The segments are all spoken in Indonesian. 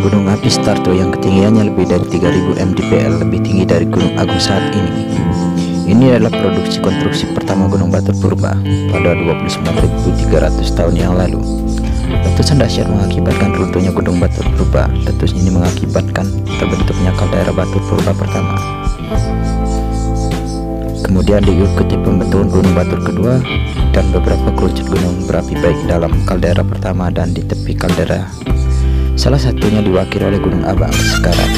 Gunung api Starto yang ketinggiannya lebih dari 3000 mdpl, lebih tinggi dari Gunung Agung saat ini. Ini adalah produksi konstruksi pertama Gunung Batur Purba pada 29.300 tahun yang lalu. Letusan dahsyat mengakibatkan runtuhnya Gunung Batur Purba. Letusan ini mengakibatkan terbentuknya kaldera Batur Purba pertama. Kemudian diikuti pembentukan Gunung Batur kedua dan beberapa kerucut gunung berapi baik dalam kaldera pertama dan di tepi kaldera. Salah satunya diwakili oleh Gunung Abang sekarang.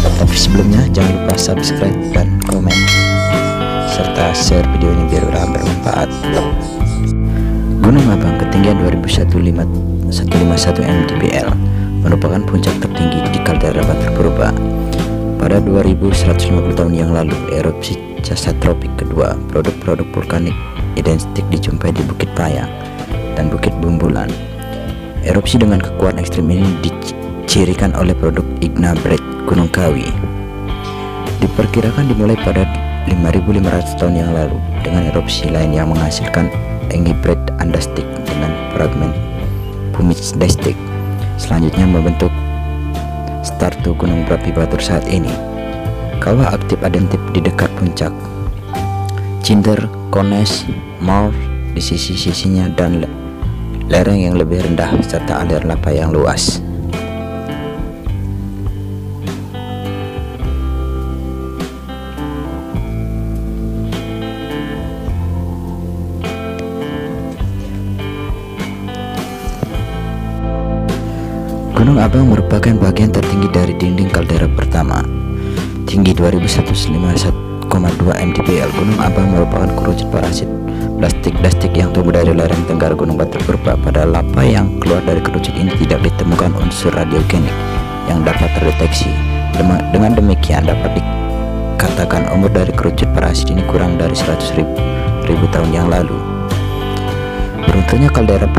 Tapi sebelumnya jangan lupa subscribe dan komen serta share video ini biar bermanfaat. Gunung Abang ketinggian 2151 mdpl merupakan puncak tertinggi di kaldera Batur Purba. Pada 2150 tahun yang lalu, erupsi jasa tropik kedua, produk-produk vulkanik identik dijumpai di Bukit Payang dan Bukit Bumbulan. Erupsi dengan kekuatan ekstrim ini dicirikan oleh produk Ignabret Gunung Kawi. Diperkirakan dimulai pada 5500 tahun yang lalu dengan erupsi lain yang menghasilkan Engebret andestik dengan fragmen Pumice-destik. Selanjutnya membentuk Starto gunung berapi Batur saat ini. Kawah aktif identik di dekat puncak Cinder, Kones, Maur di sisi-sisinya dan lereng yang lebih rendah serta aliran lava yang luas. Gunung Abang merupakan bagian tertinggi dari dinding kaldera pertama, tinggi 2151,2 mdpl. Gunung Abang merupakan kerucut parasit plastik yang tumbuh dari lereng tenggara Gunung Batur Purba. Pada lava yang keluar dari kerucut ini tidak ditemukan unsur radiogenik yang dapat terdeteksi. Dengan demikian dapat dikatakan umur dari kerucut parasit ini kurang dari 100.000 tahun yang lalu. Runtuhnya kaldera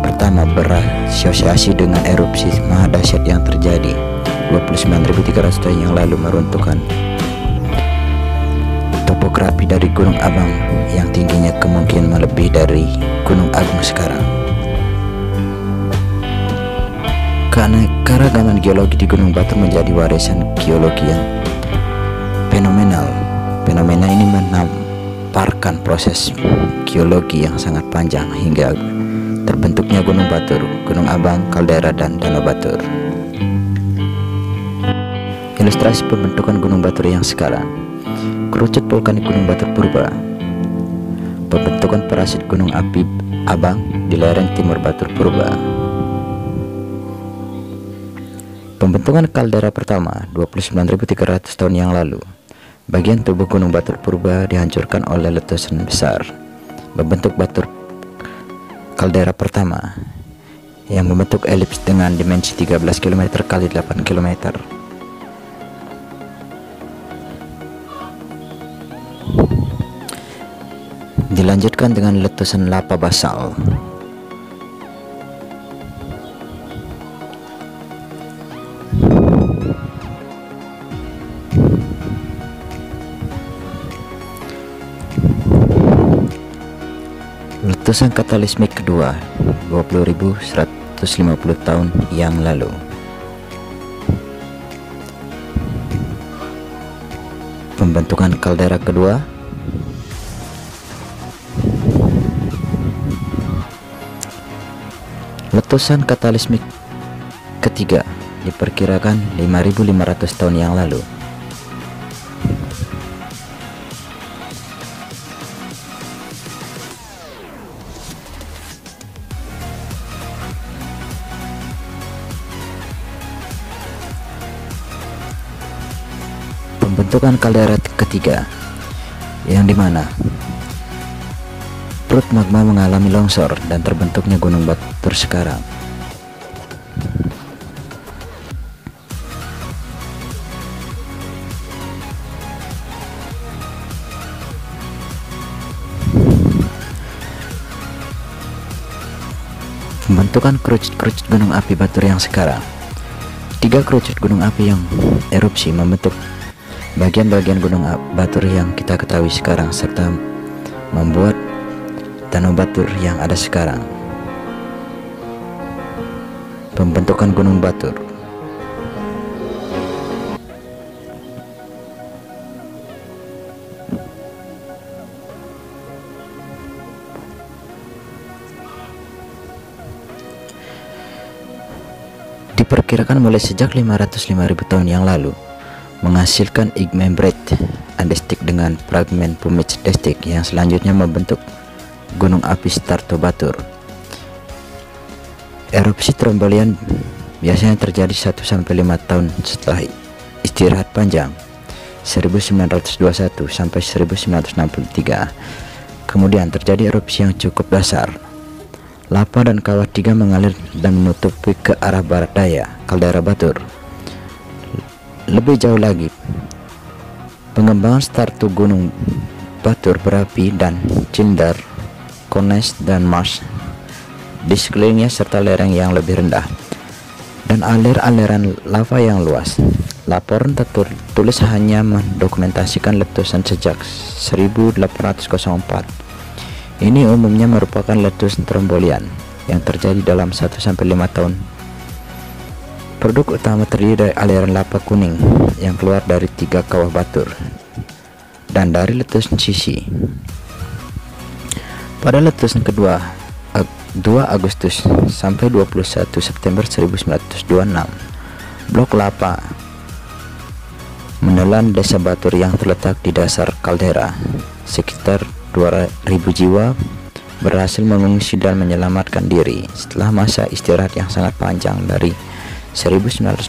pertama berasosiasi dengan erupsi mahadahsyat yang terjadi 29.300 tahun yang lalu, meruntuhkan topografi dari Gunung Abang yang tingginya kemungkinan melebihi dari Gunung Agung sekarang. Keanekaragaman geologi di Gunung Batur menjadi warisan geologi yang fenomenal. Fenomena ini menamparkan proses geologi yang sangat panjang hingga terbentuknya Gunung Batur, Gunung Abang, kaldera, dan Danau Batur. Ilustrasi pembentukan Gunung Batur yang sekarang. Kerucut vulkanik Gunung Batur Purba. Pembentukan parasit Gunung Api Abang di lereng timur Batur Purba. Pembentukan kaldera pertama 29.300 tahun yang lalu. Bagian tubuh Gunung Batur Purba dihancurkan oleh letusan besar, membentuk Batur kaldera pertama yang membentuk elips dengan dimensi 13 km x 8 km. Dilanjutkan dengan letusan lava basal. Letusan katalismik kedua 20.150 tahun yang lalu. Pembentukan kaldera kedua. Letusan katalismik ketiga diperkirakan 5.500 tahun yang lalu. Pembentukan kaldera ketiga, yang dimana perut magma mengalami longsor dan terbentuknya Gunung Batur sekarang. Pembentukan kerucut-kerucut gunung api Batur yang sekarang. 3 kerucut gunung api yang erupsi membentuk bagian-bagian gunung Batur yang kita ketahui sekarang, serta membuat Danau Batur yang ada sekarang. pembentukan gunung batur. Diperkirakan mulai sejak 505.000 tahun yang lalu menghasilkan ignimbrite andestik dengan fragmen pumice destik yang selanjutnya membentuk gunung api Starto Batur. Erupsi Strombolian biasanya terjadi 1-5 tahun setelah istirahat panjang 1921 sampai 1963. Kemudian terjadi erupsi yang cukup dasar. Lava dan kawah 3 mengalir dan menutupi ke arah barat daya kaldera Batur. Lebih jauh lagi, pengembangan Starto Gunung Batur berapi dan Cinder, Kones dan Mars di sekelilingnya serta lereng yang lebih rendah dan aliran lava yang luas. Laporan tertulis hanya mendokumentasikan letusan sejak 1804. Ini umumnya merupakan letusan Strombolian yang terjadi dalam 1-5 tahun. Produk utama terdiri dari aliran lava kuning yang keluar dari 3 kawah batur dan dari letusan sisi. Pada letusan kedua 2 Agustus sampai 21 September 1926, blok lava menelan desa Batur yang terletak di dasar kaldera. Sekitar 2.000 jiwa berhasil mengungsi dan menyelamatkan diri setelah masa istirahat yang sangat panjang dari 1921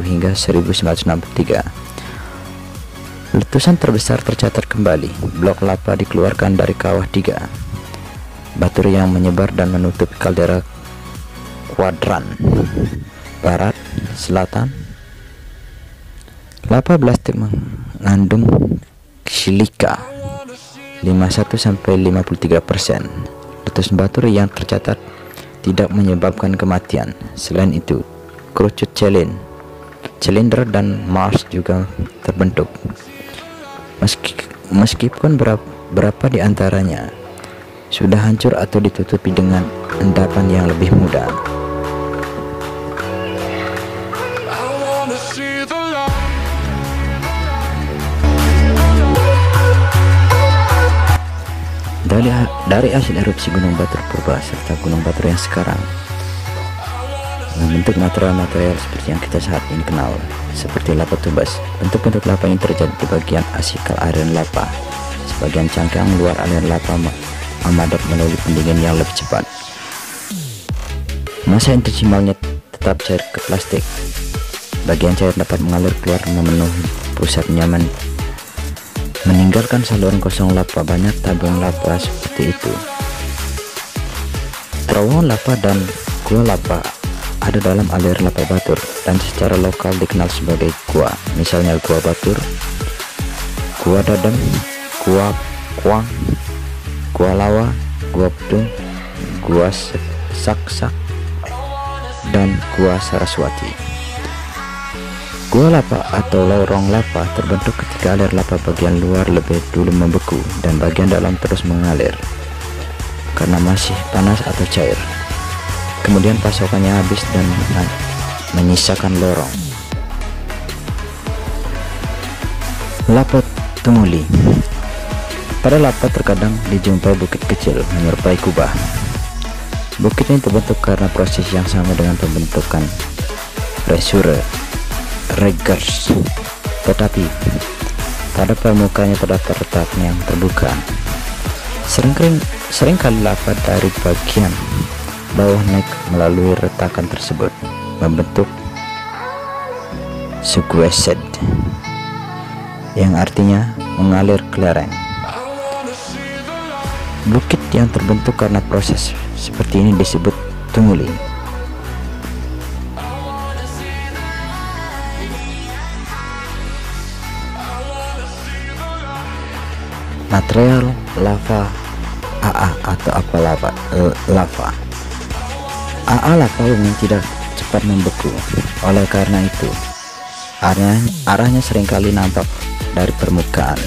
hingga 1963. Letusan terbesar tercatat kembali. Blok lava dikeluarkan dari kawah 3 batur yang menyebar dan menutupi kaldera kuadran barat selatan. Lava blastik mengandung silika 51-53%. Letusan batur yang tercatat tidak menyebabkan kematian. Selain itu, kerucut Challenger dan Mars juga terbentuk. Meskipun berapa di antaranya sudah hancur atau ditutupi dengan endapan yang lebih mudah. Dari hasil erupsi Gunung Batur purba serta Gunung Batur yang sekarang membentuk material-material seperti yang kita saat ini kenal, seperti lava tubas. Bentuk-bentuk lava yang terjadi di bagian asikal aliran lava. Sebagian cangkang luar aliran lava memadat melalui pendingin yang lebih cepat. Masa intensifnya tetap cair ke plastik. Bagian cair dapat mengalir keluar memenuhi pusat nyaman, meninggalkan saluran kosong lava. Banyak tabung lava seperti itu. Terowongan lava dan gua lava ada dalam aliran lava Batur dan secara lokal dikenal sebagai gua, misalnya Gua Batur, Gua Dadem, Gua Kuang, Gua Lawa, Gua Pedung, Gua Saksak, dan Gua Saraswati. Gua lava atau lorong lava terbentuk ketika aliran lava bagian luar lebih dulu membeku dan bagian dalam terus mengalir karena masih panas atau cair. Kemudian pasokannya habis dan menyisakan lorong. Lava tumuli. Pada lava terkadang dijumpai bukit kecil menyerupai kubah. Bukit ini terbentuk karena proses yang sama dengan pembentukan resure reggers, tetapi pada permukaannya terdapat retakan yang terbuka. Seringkali lava dari bagian bawah naik melalui retakan tersebut membentuk suguesed, yang artinya mengalir ke lereng. Bukit yang terbentuk karena proses seperti ini disebut tumuli. Material lava AA atau apa lava AA lava umumnya tidak cepat membeku. Oleh karena itu arahnya seringkali nampak dari permukaan.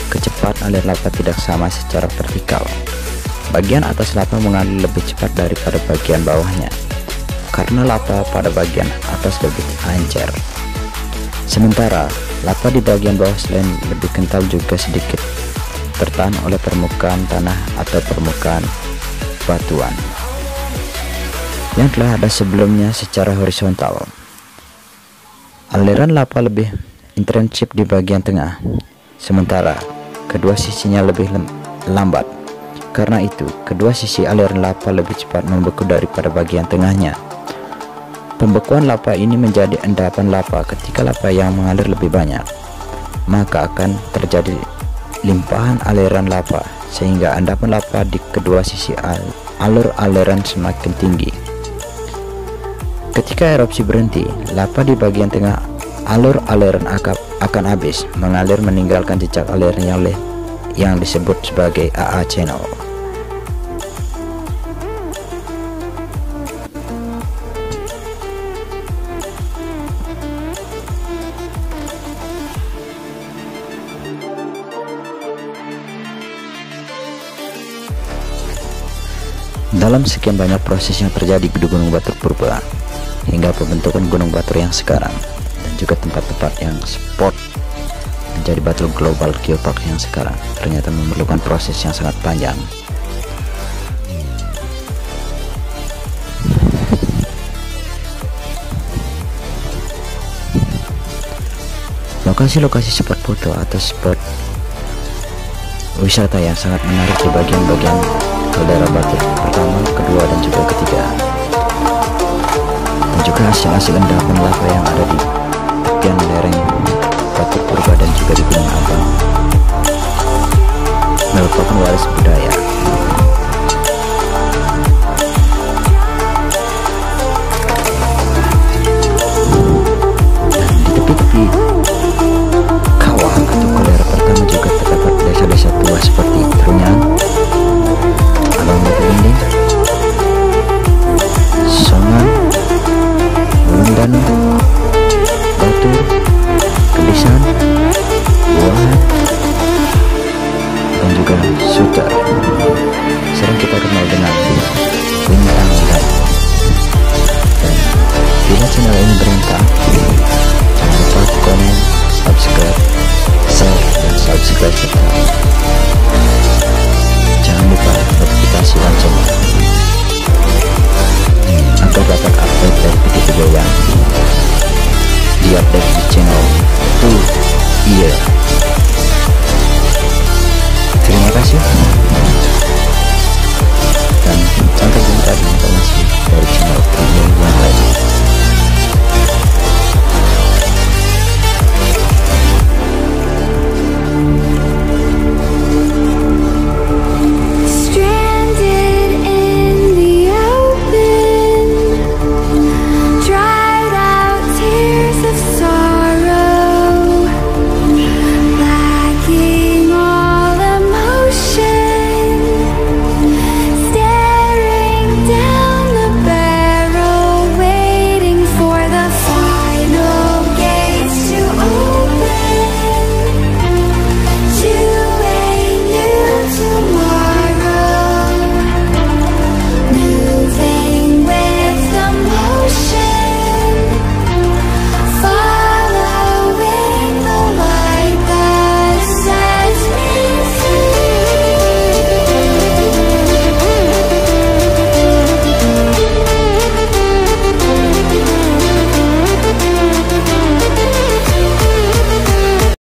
Kecepatan aliran lava tidak sama secara vertikal. Bagian atas lava mengalir lebih cepat daripada bagian bawahnya. karena lava pada bagian atas lebih encer. Sementara lava di bagian bawah selain lebih kental juga sedikit tertahan oleh permukaan tanah atau permukaan batuan yang telah ada sebelumnya secara horizontal. Aliran lava lebih intensif di bagian tengah, sementara kedua sisinya lebih lambat. Karena itu, kedua sisi aliran lava lebih cepat membeku daripada bagian tengahnya. Pembekuan lava ini menjadi endapan lava. Ketika lava yang mengalir lebih banyak, maka akan terjadi limpahan aliran lava, sehingga endapan lava di kedua sisi alur aliran semakin tinggi. Ketika erupsi berhenti, lava di bagian tengah alur aliran akan habis mengalir, meninggalkan jejak aliran yang disebut sebagai AA channel. Dalam sekian banyak proses yang terjadi di Gunung Batur purba hingga pembentukan Gunung Batur yang sekarang, dan juga tempat-tempat yang spot menjadi batu global geopark yang sekarang, ternyata memerlukan proses yang sangat panjang. Lokasi-lokasi spot foto atau spot wisata yang sangat menarik di bagian-bagian kaldera batu pertama, kedua, dan juga ketiga, dan juga hasil-hasil endapan lava yang ada di bagian lereng Batur purba dan juga di Gunung Abang merupakan waris budaya. Dan di tepi-tepi kawah atau kaldera pertama juga terdapat desa-desa tua seperti Trunyan, Abang Batu Linding, Songan, Wulundan, Batur, Kedisan, Buahan, dan juga Suter.